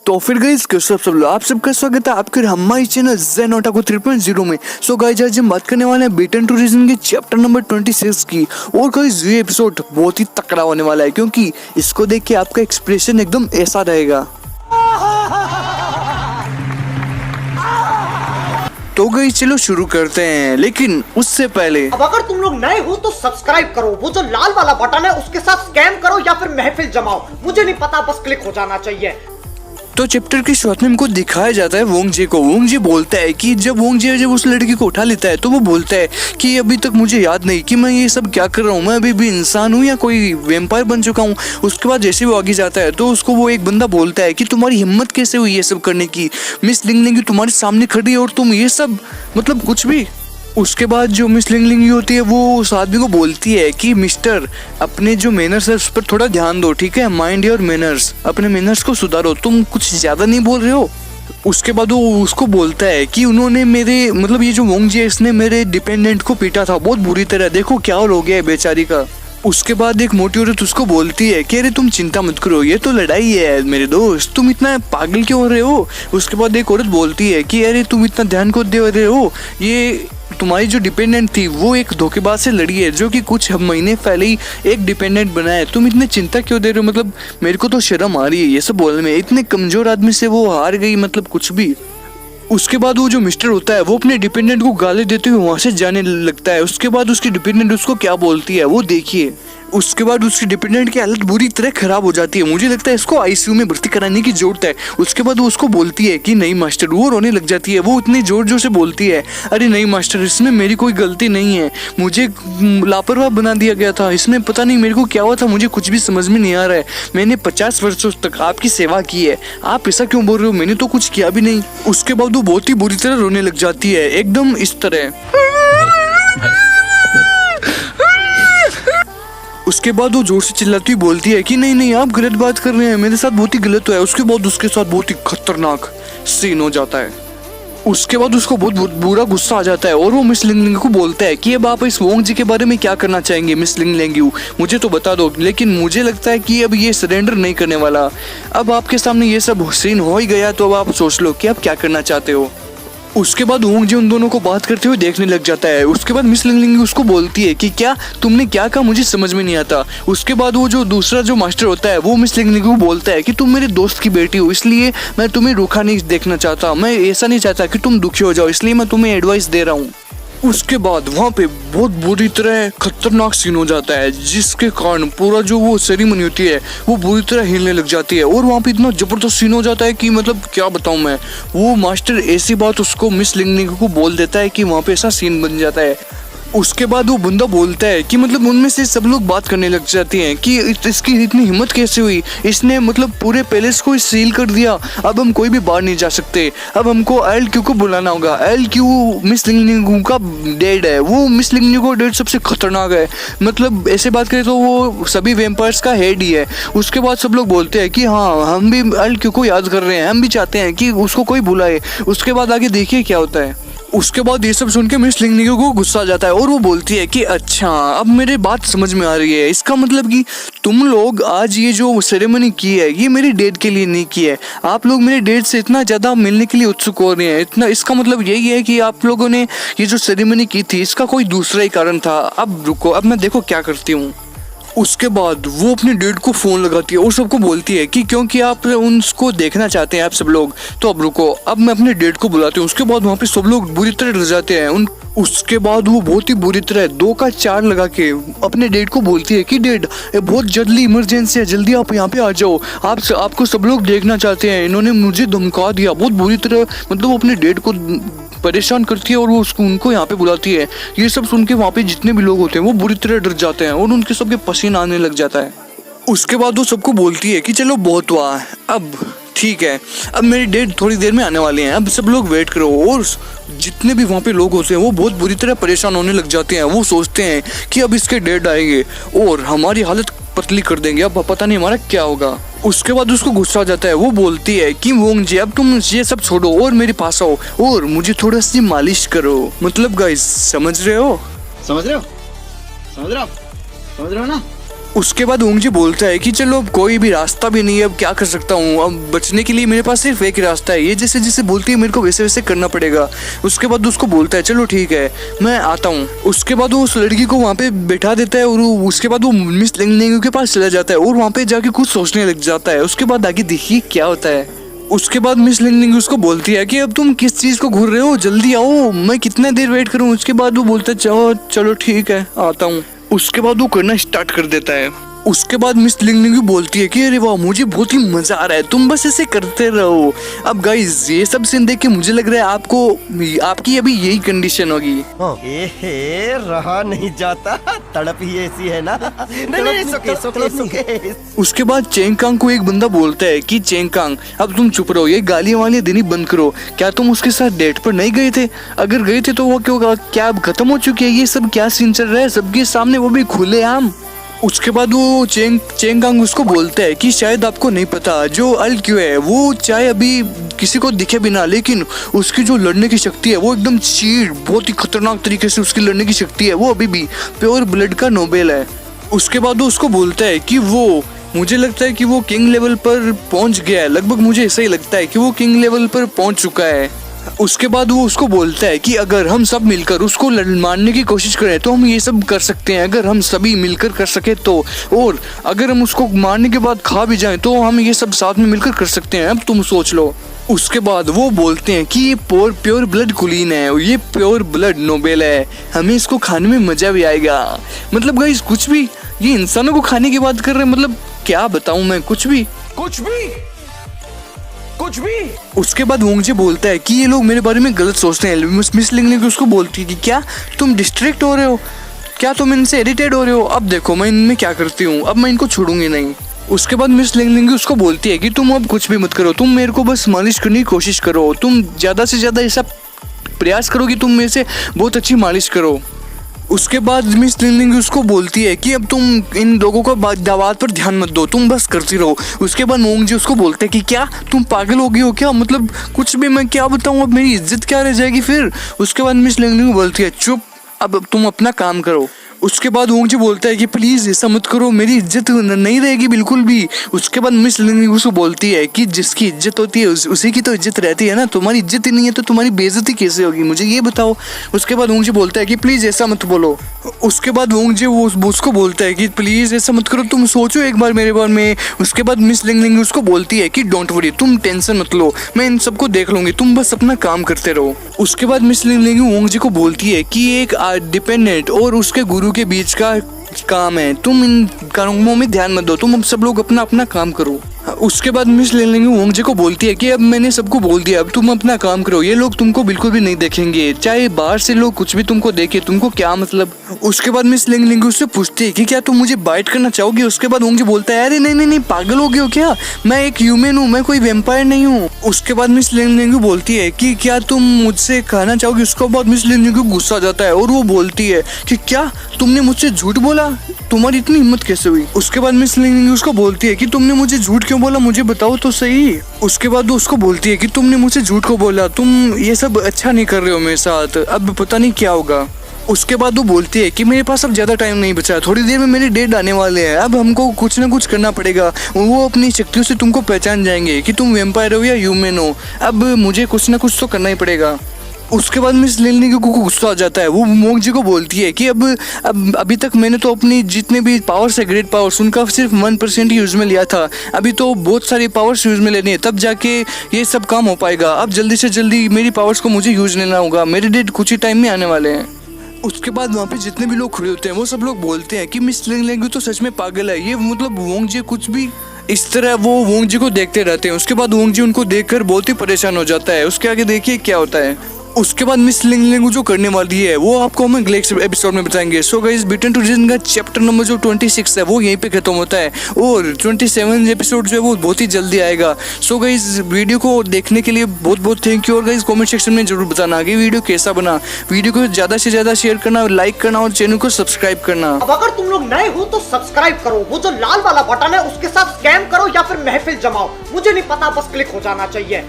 तो फिर गाइस कैसे आप सब लोग, आप सबका स्वागत है आपके हमारे चैनल ज़ेन ओटाकू 3.0 में। सो गाइस आज हम बात करने वाले हैं बीटन टू रीजन के चैप्टर नंबर 26 की। और गाइस ये एपिसोड बहुत ही तकड़ा होने वाला है क्योंकि इसको देख के आपका एक्सप्रेशन एकदम ऐसा रहेगा। तो गाइस चलो शुरू करते हैं, लेकिन उससे पहले अब अगर तुम लोग नए हो तो सब्सक्राइब करो, वो जो लाल वाला बटन है उसके साथ स्कैम करो या फिर महफिल जमाओ, मुझे नहीं पता, बस क्लिक हो जाना चाहिए। तो चैप्टर की शुरुआत में हमको दिखाया जाता है वोंगजे को। वोंगजे बोलता है कि जब वोंगजे उस लड़की को उठा लेता है तो वो बोलता है कि अभी तक मुझे याद नहीं कि मैं ये सब क्या कर रहा हूँ, मैं अभी भी इंसान हूँ या कोई वेम्पायर बन चुका हूँ। उसके बाद जैसे वो आगे जाता है तो उसको वो एक बंदा बोलता है कि तुम्हारी हिम्मत कैसे हुई ये सब करने की, मिस लिंगलिंग तुम्हारे सामने खड़ी है और तुम ये सब मतलब कुछ भी। उसके बाद जो मिस लिंगलिंग होती है वो उस आदमी को बोलती है कि मिस्टर अपने जो मैनर्स है उस पर थोड़ा ध्यान दो, ठीक है, माइंड योर मैनर्स, अपने मैनर्स को सुधारो, तुम कुछ ज्यादा नहीं बोल रहे हो। उसके बाद वो उसको बोलता है कि उन्होंने मेरे मतलब ये जो वोंगजे है इसने मेरे डिपेंडेंट को पीटा था बहुत बुरी तरह, देखो क्या हो गया है बेचारी का। उसके बाद एक मोटी औरत उसको बोलती है कि अरे तुम चिंता मत करो, ये तो लड़ाई है मेरे दोस्त, तुम इतना पागल क्यों हो रहे हो। उसके बाद एक औरत बोलती है कि अरे तुम इतना ध्यान क्यों दे रहे हो, ये तुम्हारी जो डिपेंडेंट थी वो एक धोखेबाज से लड़ी है जो कि कुछ महीने पहले ही एक डिपेंडेंट बना है, तुम इतने चिंता क्यों दे रहे हो। मतलब मेरे को तो शर्म आ रही है ये सब बोलने में, इतने कमजोर आदमी से वो हार गई, मतलब कुछ भी। उसके बाद वो जो मिस्टर होता है वो अपने डिपेंडेंट को गाली देते हुए वहां से जाने लगता है। उसके बाद उसकी डिपेंडेंट उसको क्या बोलती है वो देखिए। उसके बाद उसकी डिपेंडेंट की हालत बुरी तरह खराब हो जाती है, मुझे लगता है इसको आईसीयू में भर्ती कराने की जरूरत है। उसके बाद वो उसको बोलती है कि नहीं मास्टर, वो रोने लग जाती है, वो इतनी जोर जोर से बोलती है अरे नहीं मास्टर इसमें मेरी कोई गलती नहीं है, मुझे लापरवाह बना दिया गया था, इसमें पता नहीं मेरे को क्या हुआ था, मुझे कुछ भी समझ में नहीं आ रहा है, मैंने 50 वर्षों तक आपकी सेवा की है, आप ऐसा क्यों बोल रहे हो, मैंने तो कुछ किया भी नहीं। उसके बाद वो बहुत ही बुरी तरह रोने लग जाती है, एकदम इस तरह। उसके बाद वो जोर से चिल्लाती हुई बोलती है कि नहीं नहीं आप गलत बात कर रहे हैं, मेरे साथ बहुत ही गलत हुआ है। उसके बाद उसके साथ बहुत ही खतरनाक सीन हो जाता है। उसके बाद उसको बहुत बुरा गुस्सा आ जाता है और वो मिस लिंगलिंग को बोलता है कि अब आप इस वोंगजे के बारे में क्या करना चाहेंगे मिस लिंगलिंग, मुझे तो बता दो, लेकिन मुझे लगता है कि अब ये सरेंडर नहीं करने वाला। अब आपके सामने ये सब सीन हो ही गया तो अब आप सोच लो कि आप क्या करना चाहते हो। उसके बाद वोंगजे उन दोनों को बात करते हुए देखने लग जाता है। उसके बाद मिस लिंगलिंग उसको बोलती है कि क्या तुमने क्या कहा, मुझे समझ में नहीं आता। उसके बाद वो जो दूसरा जो मास्टर होता है वो मिस लिंगलिंग को बोलता है कि तुम मेरे दोस्त की बेटी हो, इसलिए मैं तुम्हें रूखा नहीं देखना चाहता, मैं ऐसा नहीं चाहता कि तुम दुखी हो जाओ, इसलिए मैं तुम्हें एडवाइस दे रहा हूँ। उसके बाद वहाँ पे बहुत बुरी तरह खतरनाक सीन हो जाता है जिसके कारण पूरा जो वो सेरेमनी होती है वो बुरी तरह हिलने लग जाती है और वहाँ पे इतना जबरदस्त सीन हो जाता है कि मतलब क्या बताऊँ मैं। वो मास्टर ऐसी बात उसको मिस लिंगलिंग को बोल देता है कि वहाँ पे ऐसा सीन बन जाता है। उसके बाद वो बंदा बोलता है कि मतलब उनमें से सब लोग बात करने लग जाते हैं कि इसकी इतनी हिम्मत कैसे हुई, इसने मतलब पूरे पैलेस को सील कर दिया, अब हम कोई भी बाहर नहीं जा सकते, अब हमको LQ को बुलाना होगा। LQ मिस लिंगलिंग का डेड है, वो मिस लिंगलिंग को डेड सबसे खतरनाक है, मतलब ऐसे बात करें तो वो सभी वेम्पायर्स का हेड ही है। उसके बाद सब लोग बोलते हैं कि हाँ हम भी LQ को याद कर रहे हैं, हम भी चाहते हैं कि उसको कोई बुलाए। उसके बाद आगे देखिए क्या होता है। उसके बाद ये सब सुन के मिस लिंगलिंग को गुस्सा आ जाता है और वो बोलती है कि अच्छा अब मेरी बात समझ में आ रही है, इसका मतलब कि तुम लोग आज ये जो सेरेमनी की है ये मेरी डेट के लिए नहीं की है, आप लोग मेरे डेट से इतना ज़्यादा मिलने के लिए उत्सुक हो रहे हैं, इतना, इसका मतलब यही है कि आप लोगों ने ये जो सेरेमनी की थी इसका कोई दूसरा ही कारण था। अब रुको, अब मैं देखो क्या करती हूँ। उसके बाद वो अपने डेड को फ़ोन लगाती है और सबको बोलती है कि क्योंकि आप उनको देखना चाहते हैं आप सब लोग, तो अब रुको, अब मैं अपने डेड को बुलाती हूँ। उसके बाद वहाँ पे सब लोग बुरी तरह डर जाते हैं। उसके बाद वो बहुत ही बुरी तरह 2 का 4 लगा के अपने डेड को बोलती है कि डेड बहुत जल्दी इमरजेंसी है, जल्दी आप यहाँ पे आ जाओ, आपको सब लोग देखना चाहते हैं, इन्होंने मुझे धमका दिया बहुत बुरी तरह। मतलब वो अपने डेड को परेशान करती है और वो उनको यहाँ पे बुलाती है। ये सब सुन के वहाँ पे जितने भी लोग होते हैं वो बुरी तरह डर जाते हैं और उनके सबके पसीना आने लग जाता है। उसके बाद वो सबको बोलती है कि चलो बहुत हुआ, अब ठीक है, अब मेरी डेट थोड़ी देर में आने वाली हैं, अब सब लोग वेट करो। और जितने भी वहाँ पे लोग होते हैं वो बहुत बुरी तरह परेशान होने लग जाते हैं, वो सोचते हैं कि अब इसके डेट आएंगे और हमारी हालत पतली कर देंगे, अब पता नहीं हमारा क्या होगा। उसके बाद उसको गुस्सा आ जाता है, वो बोलती है कि वोंगजे अब तुम ये सब छोड़ो और मेरे पास आओ और मुझे थोड़ा सी मालिश करो। मतलब गाइस समझ रहे हो समझ रहे हो ना? उसके बाद ओंगजी बोलता है कि चलो अब कोई भी रास्ता भी नहीं है, अब क्या कर सकता हूँ, अब बचने के लिए मेरे पास सिर्फ एक ही रास्ता है, ये जैसे जैसे बोलती है मेरे को वैसे वैसे करना पड़ेगा। उसके बाद उसको बोलता है चलो ठीक है मैं आता हूँ। उसके बाद वो उस लड़की को वहाँ पे बैठा देता है और उसके बाद वो मिस लिंगलिंग के पास चला जाता है और वहाँ पे जाके कुछ सोचने लग जाता है। उसके बाद आगे देखिए क्या होता है। उसके बाद मिस लिंगलिंग उसको बोलती है कि अब तुम किस चीज़ को घूर रहे हो, जल्दी आओ, मैं कितना देर वेट करूँ। उसके बाद वो बोलता है चलो चलो ठीक है आता हूँ। उसके बाद वो करना स्टार्ट कर देता है। उसके बाद मिस लिंगलिंग बोलती है कि अरे वाह मुझे बहुत ही मजा आ रहा है, तुम बस ऐसे करते रहो। अब गाइस ये सब सीन देख के मुझे लग रहा है आपकी अभी यही कंडीशन होगी। रहा नहीं जाता, तड़प ही ऐसी है ना। नहीं, सोके। उसके बाद चेंगकांग को एक बंदा बोलता है कि चेंगकांग अब तुम चुप रहो, ये गालियां वालियां देनी बंद करो। क्या तुम उसके साथ डेट पर नहीं गए थे? अगर गए थे तो वो क्यों, क्या अब खत्म हो चुकी है? ये सब क्या सीन चल रहा है सबके सामने, वो भी खुलेआम। उसके बाद वो चेंगकांग उसको बोलता है कि शायद आपको नहीं पता जो अल क्यों है, वो चाहे अभी किसी को दिखे बिना, लेकिन उसकी जो लड़ने की शक्ति है वो एकदम चीड़, बहुत ही खतरनाक तरीके से उसकी लड़ने की शक्ति है, वो अभी भी प्योर ब्लड का नोबेल है। उसके बाद वो उसको बोलता है कि वो मुझे लगता है कि वो किंग लेवल पर पहुंच गया है, लगभग मुझे ऐसा ही लगता है कि वो किंग लेवल पर पहुंच चुका है। उसके बाद वो उसको बोलता है कि अगर हम सब मिलकर उसको मारने की कोशिश करें तो हम ये सब कर सकते हैं, अगर हम सभी मिलकर कर सके तो, और अगर हम उसको मारने के बाद खा भी जाएं तो हम ये सब साथ में मिलकर कर सकते हैं, अब तुम सोच लो। उसके बाद वो बोलते हैं कि ये प्योर ब्लड कुलीन है, ये प्योर ब्लड नोबेल है, हमें इसको खाने में मजा भी आएगा। मतलब गाइस कुछ भी, ये इंसानों को खाने की बात कर रहे हैं, मतलब क्या बताऊं मैं, कुछ भी। उसके बाद वोंगजे बोलता है कि ये लोग मेरे बारे में गलत सोचते हैं। मिस लिंगलिंग उसको बोलती है कि क्या तुम डिस्ट्रैक्ट हो रहे हो, क्या तुम इनसे इरिटेट हो रहे हो, अब देखो मैं इनमें क्या करती हूँ, अब मैं इनको छोड़ूंगी नहीं। उसके बाद मिस लिंगलिंग उसको बोलती है कि तुम अब कुछ भी मत करो, तुम मेरे को बस मालिश करने की कोशिश करो, तुम ज़्यादा से ज़्यादा ऐसा प्रयास करो कि तुम मेरे से बहुत अच्छी मालिश करो। उसके बाद मिस लिंगलिंग उसको बोलती है कि अब तुम इन लोगों को बात पर ध्यान मत दो, तुम बस करती रहो। उसके बाद मोंगजी उसको बोलते हैं कि क्या तुम पागल हो गई हो क्या, मतलब कुछ भी मैं क्या बताऊं, अब मेरी इज्जत क्या रह जाएगी फिर। उसके बाद मिस लिंगलिंग बोलती है चुप, अब तुम अपना काम करो। उसके बाद मोंगजी बोलता है कि प्लीज़ ऐसा मत करो, मेरी इज्जत नहीं रहेगी बिल्कुल भी। उसके बाद मिस लिंगलिंग उसको बोलती है कि जिसकी इज्जत होती है उसी की तो इज्जत रहती है ना, तुम्हारी इज्जत ही नहीं है तो तुम्हारी बेइज्जती कैसे होगी, मुझे ये बताओ। उसके बाद मोंगजी बोलता है कि प्लीज़ ऐसा मत बोलो। उसके बाद मोंगजी वो उसको बोलता है कि प्लीज़ ऐसा मत करो, तुम सोचो एक बार मेरे बारे में। उसके बाद मिस लिंगलिंग उसको बोलती है कि डोंट वरी, तुम टेंशन मत लो, मैं इन सबको देख लूंगी, तुम बस अपना काम करते रहो। उसके बाद मिस लिंगलिंग मोंगजी को बोलती है कि एक डिपेंडेंट और उसके गुरु के बीच का काम है, तुम इन कामों में ध्यान मत दो, तुम अब सब लोग अपना अपना काम करो। उसके बाद मिस लिंगलिंग वोंगजे को बोलती है कि अब मैंने सबको बोल दिया, अब तुम अपना काम करो, ये लोग तुमको बिल्कुल भी नहीं देखेंगे, चाहे बाहर से लोग कुछ भी तुमको देखे, तुमको क्या मतलब। उसके बाद मिस लिंगलिंग उससे पूछती है कि क्या तुम मुझे बाइट करना चाहोगे। उसके बाद वोंगजे बोलता है अरे नहीं, पागल हो गए हो क्या, मैं एक ह्यूमन हूँ, मैं कोई वेम्पायर नहीं हूँ। उसके बाद मिस लिंगलिंग बोलती है कि क्या तुम मुझसे खाना चाहोगे। उसके बाद मिस लिंगलिंग को गुस्सा आ जाता है और वो बोलती है कि क्या तुमने मुझसे झूठ बोला, तुम्हारी इतनी हिम्मत कैसे हुई। उसके बाद मिस लिंगलिंग उसको बोलती है कि तुमने मुझे झूठ क्यों बोला, मुझे बताओ तो सही। उसके बाद वो उसको बोलती है कि तुमने मुझसे झूठ को बोला, तुम ये सब अच्छा नहीं कर रहे हो मेरे साथ, अब पता नहीं क्या होगा। उसके बाद वो बोलती है कि मेरे पास अब ज़्यादा टाइम नहीं बचा, थोड़ी देर में मेरे डेड आने वाले हैं, अब हमको कुछ ना कुछ करना पड़ेगा, वो अपनी शक्तियों से तुमको पहचान जाएंगे कि तुम वेम्पायर हो या ह्यूमन हो, अब मुझे कुछ ना कुछ तो करना ही पड़ेगा। उसके बाद मिस लिंगलिंग को गुस्सा आ जाता है, वो मोंगजी को बोलती है कि अब अभी तक मैंने तो अपनी जितने भी पावर्स है, ग्रेट पावर्स, उनका सिर्फ 1% ही यूज़ में लिया था, अभी तो बहुत सारी पावर्स यूज़ में लेनी है, तब जाके ये सब काम हो पाएगा। अब जल्दी से जल्दी मेरी पावर्स को मुझे यूज़ लेना होगा, मेरे डेट कुछ ही टाइम में आने वाले हैं। उसके बाद वहाँ पे जितने भी लोग खड़े होते हैं वो सब लोग बोलते हैं कि मिस लिंगलिंग तो सच में पागल है, ये मतलब वोंगजी कुछ भी इस तरह वो वोंगजी को देखते रहते हैं। उसके बाद वोंगजी उनको देखकर बहुत ही परेशान हो जाता है। उसके आगे देखिए क्या होता है। उसके बाद मिस लिंगलिंग जो करने वाली है वो आपको हम अगले एपिसोड में बताएंगे। सो गाइस बिटन टू रीजन का चैप्टर नंबर जो 26 है वो यहीं पे खत्म होता है और 27 एपिसोड जो है वो बहुत ही जल्दी आएगा। सो गाइस वीडियो को देखने के लिए बहुत बहुत थैंक यू और गाइस कमेंट सेक्शन में जरूर बताना कि वीडियो कैसा बना। वीडियो को ज़्यादा से ज़्यादा शेयर करना, लाइक करना और चैनल को सब्सक्राइब करना। अब अगर तुम लोग नए हो तो सब्सक्राइब करो, वो जो लाल वाला बटन है उसके साथ स्कैम करो या फिर महफिल जमाओ, मुझे नहीं पता, बस क्लिक हो जाना चाहिए।